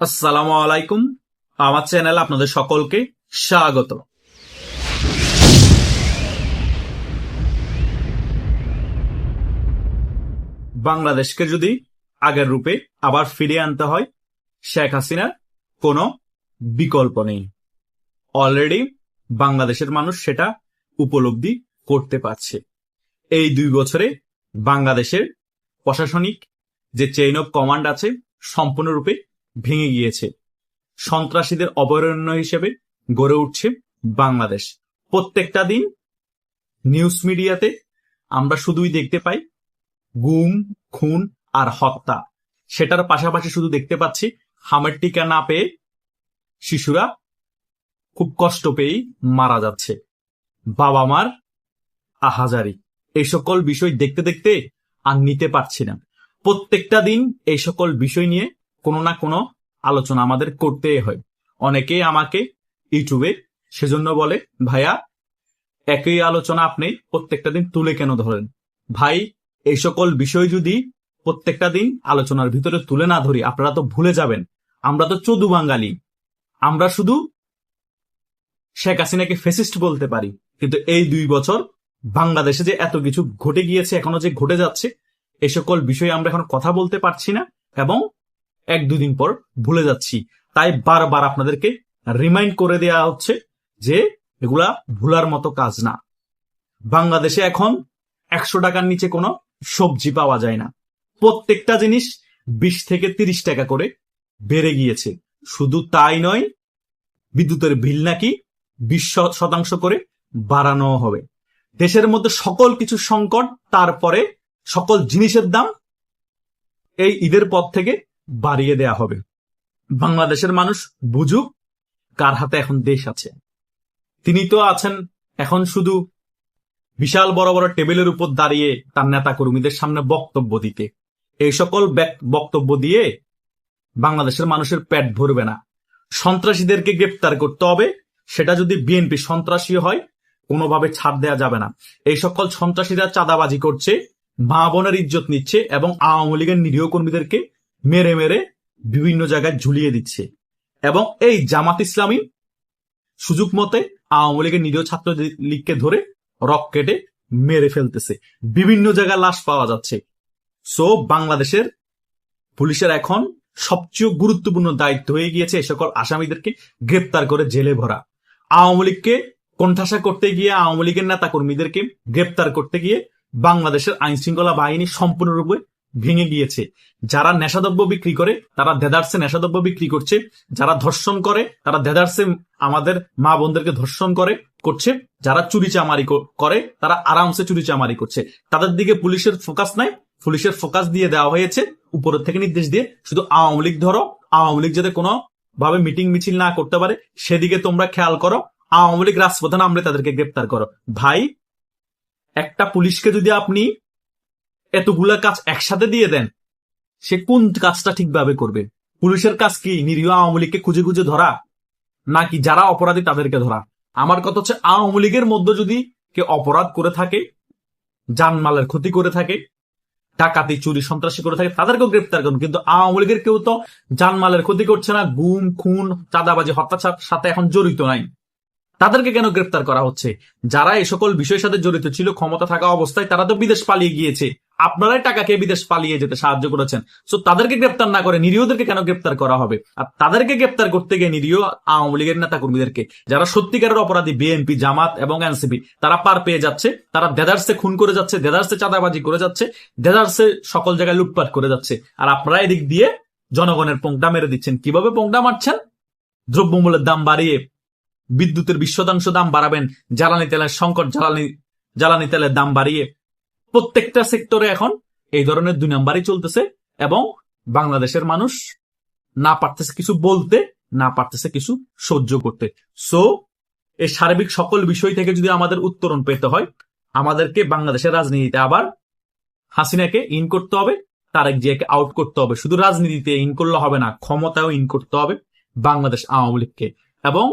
আসসালামু আলাইকুম। আমার চ্যানেলে আপনাদের সকলকে স্বাগত। বাংলাদেশকে যদি আগের রূপে আবার ফিরিয়ে আনতে হয়, শেখ হাসিনার কোনো বিকল্প নেই। অলরেডি বাংলাদেশের মানুষ সেটা উপলব্ধি করতে পারছে। এই 2 বছরে বাংলাদেশের প্রশাসনিক যে চেইন অফ কমান্ড আছে সম্পূর্ণরূপে ভেঙে গিয়েছে। সন্ত্রাসীদের অভয়ারণ্য হিসেবে গড়ে উঠছে বাংলাদেশ। প্রত্যেকটা দিন নিউজ মিডিয়াতে আমরা শুধুই দেখতে পাই গুম, খুন আর হত্যা। সেটার পাশাপাশি শুধু দেখতে পাচ্ছি হামের টিকা না পেয়ে শিশুরা খুব কষ্ট পেয়েই মারা যাচ্ছে। বাবা মার আহাজারি, এই সকল বিষয় দেখতে দেখতে আর নিতে পারছি না। প্রত্যেকটা দিন এই সকল বিষয় নিয়ে কোনো না কোনো আলোচনা আমাদের করতেই হয়। অনেকেই আমাকে ইউটিউবে সেজন্য বলে, ভাইয়া একই আলোচনা আপনি প্রত্যেকটা দিন তুলে কেন ধরেন? ভাই, এই সকল বিষয় যদি প্রত্যেকটা দিন আলোচনার ভিতরে তুলে না ধরি আপনারা তো ভুলে যাবেন আমরা তো চোদু বাঙালি। আমরা শুধু শেখ হাসিনাকে ফেসিস্ট বলতে পারি, কিন্তু এই 2 বছর বাংলাদেশে যে এত কিছু ঘটে গিয়েছে, এখনো যে ঘটে যাচ্ছে, এই সকল বিষয়ে আমরা এখন কথা বলতে পারছি না এবং 1-2 দিন পর ভুলে যাচ্ছি। তাই বারবার আপনাদেরকে রিমাইন্ড করে দেওয়া হচ্ছে যে এগুলা ভুলার মতো কাজ না। বাংলাদেশে এখন 100 টাকার নিচে কোনো সবজি পাওয়া যায় না। প্রত্যেকটা জিনিস 20 থেকে 30 টাকা করে বেড়ে গিয়েছে। শুধু তাই নয়, বিদ্যুতের বিল নাকি 20% করে বাড়ানো হবে। দেশের মধ্যে সকল কিছু সংকট, তারপরে সকল জিনিসের দাম এই ঈদের পর থেকে বাড়িয়ে দেয়া হবে। বাংলাদেশের মানুষ বুঝুক কার হাতে এখন দেশ আছে। তিনি তো আছেন এখন শুধু বিশাল বড় বড় টেবিলের উপর দাঁড়িয়ে তার নেতা কর্মীদের সামনে বক্তব্য দিতে। এই সকল বক্তব্য দিয়ে বাংলাদেশের মানুষের পেট ভরবে না। সন্ত্রাসীদেরকে গ্রেপ্তার করতে হবে। সেটা যদি বিএনপি সন্ত্রাসী হয় কোনোভাবে ছাড় দেওয়া যাবে না। এই সকল সন্ত্রাসীরা চাঁদাবাজি করছে, মা বোনের ইজ্জত নিচ্ছে এবং আওয়ামী লীগের নিরীহ কর্মীদেরকে মেরে মেরে বিভিন্ন জায়গায় ঝুলিয়ে দিচ্ছে। এবং এই জামাত ইসলামী সুযোগ মতে আওয়ামী লীগের নিরীহ ছাত্র লীগকে ধরে রক কেটে মেরে ফেলতেছে। বিভিন্ন জায়গায় লাশ পাওয়া যাচ্ছে। সো বাংলাদেশের পুলিশের এখন সবচেয়ে গুরুত্বপূর্ণ দায়িত্ব হয়ে গিয়েছে এই সকল আসামিদেরকে গ্রেপ্তার করে জেলে ভরা। আওয়ামী লীগকে কোণঠাসা করতে গিয়ে, আওয়ামী লীগের নেতা কর্মীদেরকে গ্রেপ্তার করতে গিয়ে বাংলাদেশের আইন শৃঙ্খলা বাহিনী সম্পূর্ণরূপে ভেঙে গিয়েছে। যারা নেশাদ্রব্য বিক্রি করে তারা দেদারসে নেশাদ্রব্য বিক্রি করছে, যারা ধর্ষণ করে তারা দেদারসে আমাদের মা বোনদেরকে ধর্ষণ করছে, যারা চুরি চামারি করে তারা আরামসে চুরি চামারি করছে। তাদের দিকে পুলিশের ফোকাস নাই। পুলিশের ফোকাস দিয়ে দেওয়া হয়েছে উপরের থেকে নির্দেশ দিয়ে শুধু আওয়ামী লীগ ধরো, আওয়ামী লীগ যাতে কোনো ভাবে মিটিং মিছিল না করতে পারে সেদিকে তোমরা খেয়াল করো, আওয়ামী লীগ রাজপথে নামলে তাদেরকে গ্রেপ্তার করো। ভাই, একটা পুলিশকে যদি আপনি এতগুলা কাজ একসাথে দিয়ে দেন সে কোন কাজটা ঠিকভাবে করবে? পুলিশের কাজ কি নিরীহ আওয়ামী লীগকে খুঁজে খুঁজে ধরা, নাকি যারা অপরাধী তাদেরকে ধরা? আমার কথা হচ্ছে আওয়ামী লীগের মধ্যে যদি কেউ অপরাধ করে থাকে, জানমালের ক্ষতি করে থাকে, ডাকাতি চুরি সন্ত্রাসী করে থাকে, তাদেরকেও গ্রেপ্তার করুন। কিন্তু আওয়ামী লীগের কেউ তো জানমালের ক্ষতি করছে না, গুম খুন চাঁদাবাজি হত্যার সাথে এখন জড়িত নাই, তাদেরকে কেন গ্রেপ্তার করা হচ্ছে? যারা এই সকল বিষয়ের সাথে জড়িত ছিল ক্ষমতা থাকা অবস্থায় তারা তো বিদেশ পালিয়ে গিয়েছে। আপনারাই টাকাকে বিদেশ পালিয়ে যেতে সাহায্য করেছেন। সো তাদেরকে গ্রেপ্তার না করে নিরীহদেরকে কেন গ্রেপ্তার করা হবে? আর তাদেরকে গ্রেপ্তার করতে গিয়ে নিরীহ আওয়ামী লীগের নেতা কর্মীদেরকে, যারা সত্যিকারের অপরাধী বিএনপি, জামাত এবং এনসিপি, তারা পার পেয়ে যাচ্ছে। তারা দেদারসে খুন করে যাচ্ছে, দেদারসে চাঁদাবাজি করে যাচ্ছে, দেদারসে সকল জায়গায় লুটপাট করে যাচ্ছে। আর আপনারা এদিক দিয়ে জনগণের পোংটা মেরে দিচ্ছেন। কিভাবে পোংটা মারছেন? দ্রব্যমূল্যের দাম বাড়িয়ে, বিদ্যুতের 20% দাম বাড়াবেন, জ্বালানি তেলের সংকট, জ্বালানি তেলের দাম বাড়িয়ে প্রত্যেকটা সেক্টরে এখন এই ধরনের 2 নাম্বারই চলতেছে এবং বাংলাদেশের মানুষ না পারতেছে কিছু বলতে, না পারতেছে কিছু সহ্য করতে। সো এই সার্বিক সকল বিষয় থেকে যদি আমাদের উত্তরণ পেতে হয় আমাদেরকে বাংলাদেশের রাজনীতিতে আবার হাসিনাকে ইন করতে হবে, তারেক জিয়াকে আউট করতে হবে। শুধু রাজনীতিতে ইন করলে হবে না, ক্ষমতাও ইন করতে হবে বাংলাদেশ আওয়ামী লীগকে এবং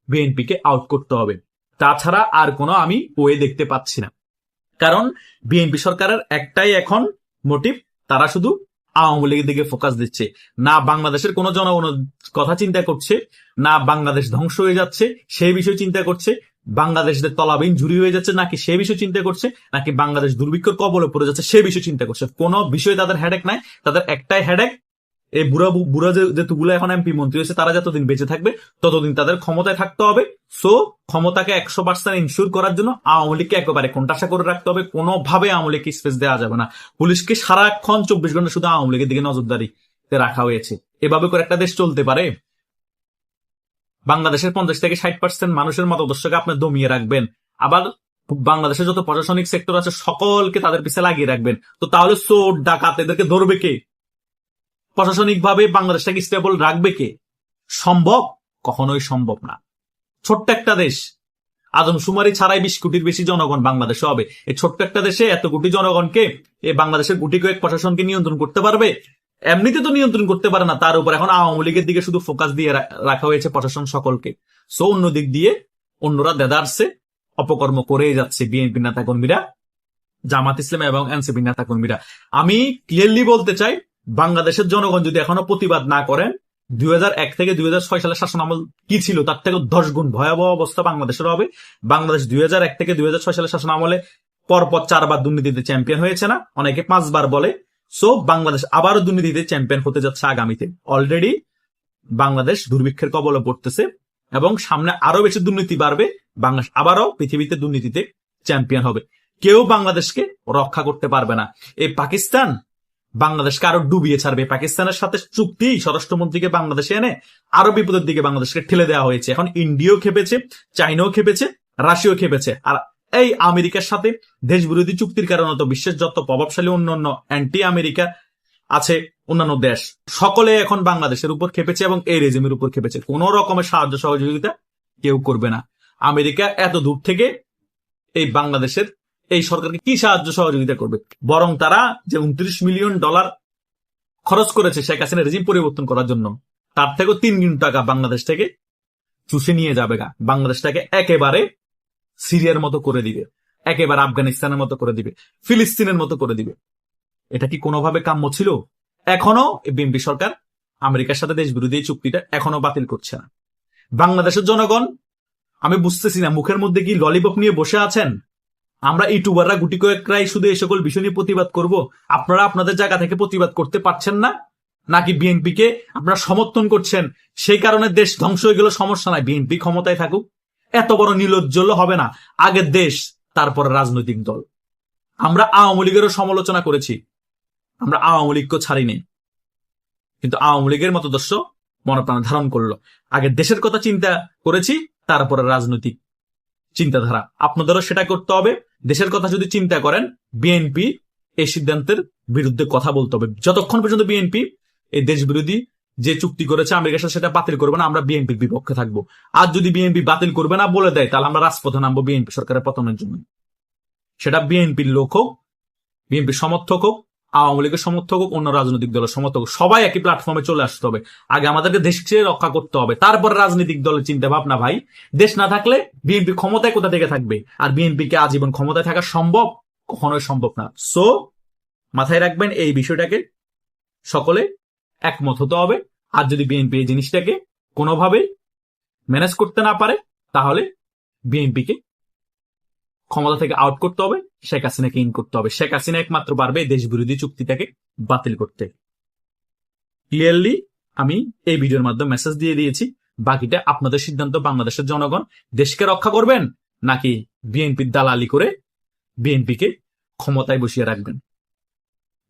বিএনপিকে আউট করতে হবে। তাছাড়া আর কোনো আমি ওয়ে দেখতে পাচ্ছি না। কারণ বিএনপি সরকারের একটাই এখন মোটিভ, তারা শুধু আওয়ামী লীগের দিকে ফোকাস দিচ্ছে। না বাংলাদেশের কোনো জনগণের কথা চিন্তা করছে, না বাংলাদেশ ধ্বংস হয়ে যাচ্ছে সেই বিষয়ে চিন্তা করছে, বাংলাদেশের তলাবিহীন ঝুরি হয়ে যাচ্ছে নাকি সে বিষয়ে চিন্তা করছে, নাকি বাংলাদেশ দুর্ভিক্ষের কবলে পড়ে যাচ্ছে সে বিষয়ে চিন্তা করছে। কোনো বিষয়ে তাদের হেডেক নাই, তাদের একটাই হেডেক, এই বুড়া যেগুলো এখন এমপি মন্ত্রী হয়েছে তারা যতদিন বেঁচে থাকবে ততদিন তাদের ক্ষমতায় থাকতে হবে। সো ক্ষমতাকে 100% ইনশিওর করার জন্য আওয়ামী লীগকে একেবারে কোণঠাসা করে রাখতে হবে। কোনোভাবে আওয়ামী লীগকে স্পেস দেওয়া যাবে না। পুলিশকে সারাক্ষণ 24 ঘন্টা শুধু আওয়ামী লীগের দিকে নজরদারিতে রাখা হয়েছে। এভাবে করে একটা দেশ চলতে পারে? বাংলাদেশের 50 থেকে 60% মানুষের মতাদর্শকে আপনি দমিয়ে রাখবেন, আবার বাংলাদেশের যত প্রশাসনিক সেক্টর আছে সকলকে তাদের পিছে লাগিয়ে রাখবেন, তো তাহলে চোর ডাকাত এদেরকে ধরবে কে? প্রশাসনিক ভাবে বাংলাদেশটাকে স্টেবল রাখবে কে? সম্ভব? কখনোই সম্ভব না। ছোট্ট একটা দেশ, আদমশুমারি ছাড়াই 20 কোটির বেশি জনগণ বাংলাদেশে হবে। এই ছোট্ট একটা দেশে এত কোটি জনগণকে, এই বাংলাদেশের গুটি কয়েক প্রশাসনকে নিয়ন্ত্রণ করতে পারবে? এমনিতে তো নিয়ন্ত্রণ করতে পারে না, তার উপর এখন আওয়ামী লীগের দিকে শুধু ফোকাস দিয়ে রাখা হয়েছে প্রশাসন সকলকে। সো অন্য দিক দিয়ে অন্যরা দেদারসে অপকর্ম করেই যাচ্ছে, বিএনপি নেতা কর্মীরা, জামাত ইসলাম এবং এনসিপি নেতা কর্মীরা। আমি ক্লিয়ারলি বলতে চাই, বাংলাদেশের জনগণ যদি এখনো প্রতিবাদ না করেন, 2001 থেকে 2006 সালের শাসন আমল কি ছিল তার থেকে 10 গুণ ভয়াবহ অবস্থা বাংলাদেশের হবে। বাংলাদেশ 2001 থেকে 2006 সালের শাসন আমলে পরপর 4 বার দুর্নীতিতে চ্যাম্পিয়ন হয়েছে না, অনেকে 5 বার বলে। সো বাংলাদেশ আবারও দুর্নীতিতে চ্যাম্পিয়ন হতে যাচ্ছে আগামীতে। অলরেডি বাংলাদেশ দুর্ভিক্ষের কবলে পড়তেছে এবং সামনে আরো বেশি দুর্নীতি বাড়বে। বাংলাদেশ আবারও পৃথিবীতে দুর্নীতিতে চ্যাম্পিয়ন হবে। কেউ বাংলাদেশকে রক্ষা করতে পারবে না। এই পাকিস্তান বাংলাদেশকে আরো ডুবিয়ে ছাড়বে। পাকিস্তানের সাথে চুক্তি স্বরাষ্ট্রমন্ত্রীকে বাংলাদেশে এনে আরো বিপদের দিকে বাংলাদেশকে ঠেলে দেওয়া হয়েছে। এখন ইন্ডিয়াও খেপেছে, চাইনাও খেপেছে, রাশিয়াও খেপেছে। আর এই আমেরিকার সাথে দেশ বিরোধী চুক্তির কারণে তো বিশ্বের যত প্রভাবশালী অন্যান্য অ্যান্টি আমেরিকা আছে অন্যান্য দেশ সকলে এখন বাংলাদেশের উপর খেপেছে এবং এই রেজিমের উপর খেপেছে। কোন রকমের সাহায্য সহযোগিতা কেউ করবে না। আমেরিকা এত দূর থেকে এই বাংলাদেশের এই সরকারকে কি সাহায্য সহযোগিতা করবে? বরং তারা যে $29 মিলিয়ন খরচ করেছে শেখ হাসিনা রেজিম পরিবর্তন করার জন্য, তার থেকেও 3 গুণ টাকা বাংলাদেশ থেকে চুষে নিয়ে যাবে। বাংলাদেশটাকে একেবারে সিরিয়ার মতো করে দিবে, একেবারে আফগানিস্তানের মতো করে দিবে, ফিলিস্তিনের মতো করে দিবে। এটা কি কোনোভাবে কাম্য ছিল? এখনো বিএনপি সরকার আমেরিকার সাথে দেশ বিরোধী চুক্তিটা এখনো বাতিল করছে না। বাংলাদেশের জনগণ, আমি বুঝতেছি না, মুখের মধ্যে কি ললিপপ নিয়ে বসে আছেন? আমরা ইউটিউবাররা গুটি কয়েকরাই শুধু এই সকল বিষয় নিয়ে প্রতিবাদ করব, আপনারা আপনাদের জায়গা থেকে প্রতিবাদ করতে পারছেন না? নাকি বিএনপিকে আপনারা সমর্থন করছেন, সেই কারণে দেশ ধ্বংস হয়ে গেল? সমস্যা নাই, বিএনপি ক্ষমতায় থাকুক। এত বড় নির্লজ্জ হবে না। আগে দেশ, তারপরে রাজনৈতিক দল। আমরা আওয়ামী লীগেরও সমালোচনা করেছি, আমরা আওয়ামী লীগকেও ছাড়িনি, কিন্তু আওয়ামী লীগের মতাদর্শ মনপ্রাণ ধারণ করলো। আগে দেশের কথা চিন্তা করেছি, তারপরে রাজনৈতিক চিন্তাধারা। আপনাদেরও সেটা করতে হবে। দেশের কথা যদি চিন্তা করেন, বিএনপি এই সিদ্ধান্তের বিরুদ্ধে কথা বলতে হবে। যতক্ষণ পর্যন্ত বিএনপি এই দেশ বিরোধী যে চুক্তি করেছে আমেরিকার সাথে সেটা বাতিল করবে না, আমরা বিএনপির বিপক্ষে থাকবো। আর যদি বিএনপি বাতিল করবে না বলে দেয়, তাহলে আমরা রাজপথে নামবো বিএনপি সরকারের পতনের জন্য। সেটা বিএনপির লোক হোক, বিএনপির সমর্থক হোক, আওয়ামী লীগের সমর্থক হোক, অন্য রাজনৈতিক দলের সমর্থক হোক, সবাই একই প্ল্যাটফর্মে চলে আসতে হবে। আগে আমাদেরকে দেশকে রক্ষা করতে হবে, তারপর রাজনৈতিক দলের চিন্তা ভাবনা। ভাই, দেশ না থাকলে বিএনপি ক্ষমতায় কোথা থেকে থাকবে? আর বিএনপিকে আজীবন ক্ষমতায় থাকা সম্ভব? কখনোই সম্ভব না। সো মাথায় রাখবেন এই বিষয়টাকে, সকলে একমত হতে হবে। আর যদি বিএনপি এই জিনিসটাকে কোনোভাবে ম্যানেজ করতে না পারে, তাহলে বিএনপিকে ক্ষমতা থেকে আউট করতে হবে, শেখ হাসিনাকে ইন করতে হবে। শেখ হাসিনা একমাত্র পারবে দেশ বিরোধী চুক্তিটাকে বাতিল করতে। ক্লিয়ারলি আমি এই ভিডিওর মাধ্যমে মেসেজ দিয়ে দিয়েছি। বাকিটা আপনাদের সিদ্ধান্ত। বাংলাদেশের জনগণ দেশকে রক্ষা করবেন নাকি বিএনপির দালালি করে বিএনপিকে ক্ষমতায় বসিয়ে রাখবেন?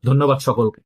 ধন্যবাদ সকলকে।